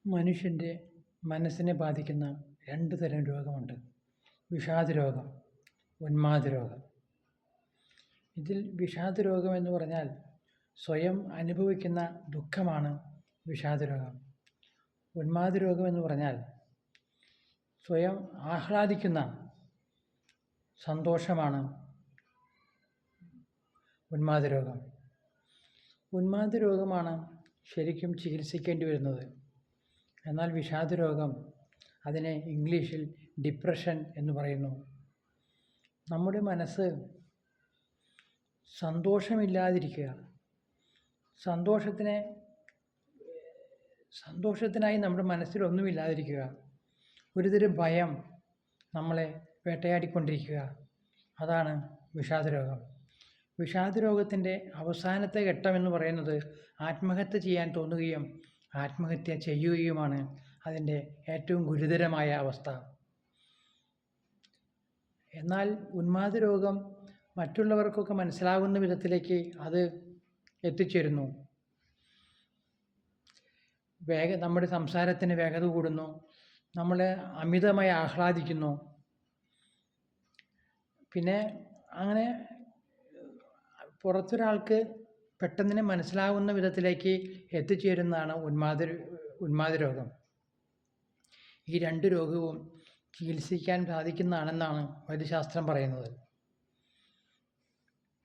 മനുഷ്യൻ്റെ മനസ്സിനെ ബാധിക്കുന്ന രണ്ട് തരം രോഗമുണ്ട്. വിഷാദരോഗം, ഉന്മാദരോഗം. ഇതിൽ വിഷാദരോഗം എന്ന് പറഞ്ഞാൽ സ്വയം അനുഭവിക്കുന്ന ദുഃഖമാണ് വിഷാദരോഗം. ഉന്മാദരോഗം എന്ന് പറഞ്ഞാൽ സ്വയം ആഹ്ലാദിക്കുന്ന സന്തോഷമാണ് ഉന്മാദരോഗം. ഉന്മാദരോഗമാണ് ശരിക്കും ചികിത്സിക്കേണ്ടി വരുന്നത്. എന്നാൽ വിഷാദരോഗം, അതിനെ ഇംഗ്ലീഷിൽ ഡിപ്രഷൻ എന്ന് പറയുന്നു. നമ്മുടെ മനസ്സ് സന്തോഷമില്ലാതിരിക്കുക, സന്തോഷത്തിനായി നമ്മുടെ മനസ്സിൽ ഒന്നുമില്ലാതിരിക്കുക, ഒരുതരം ഭയം നമ്മളെ വേട്ടയാടിക്കൊണ്ടിരിക്കുക, അതാണ് വിഷാദരോഗം. വിഷാദരോഗത്തിൻ്റെ അവസാനത്തെ ഘട്ടമെന്ന് പറയുന്നത് ആത്മഹത്യ ചെയ്യാൻ തോന്നുകയും ആത്മഹത്യ ചെയ്യുകയുമാണ് അതിൻ്റെ ഏറ്റവും ഗുരുതരമായ അവസ്ഥ. എന്നാൽ ഉന്മാദരോഗം മറ്റുള്ളവർക്കൊക്കെ മനസ്സിലാകുന്ന വിധത്തിലേക്ക് അത് എത്തിച്ചേരുന്നു. നമ്മുടെ സംസാരത്തിന് വേഗത കൂടുന്നു, നമ്മൾ അമിതമായി ആഹ്ലാദിക്കുന്നു. പിന്നെ അങ്ങനെ പുറത്തൊരാൾക്ക് പെട്ടെന്ന് മനസ്സിലാകുന്ന വിധത്തിലേക്ക് എത്തിച്ചേരുന്നതാണ് ഉന്മാദരോഗം. ഈ രണ്ട് രോഗവും ചികിത്സിക്കാൻ സാധിക്കുന്നതാണെന്നാണ് വൈദ്യശാസ്ത്രം പറയുന്നത്.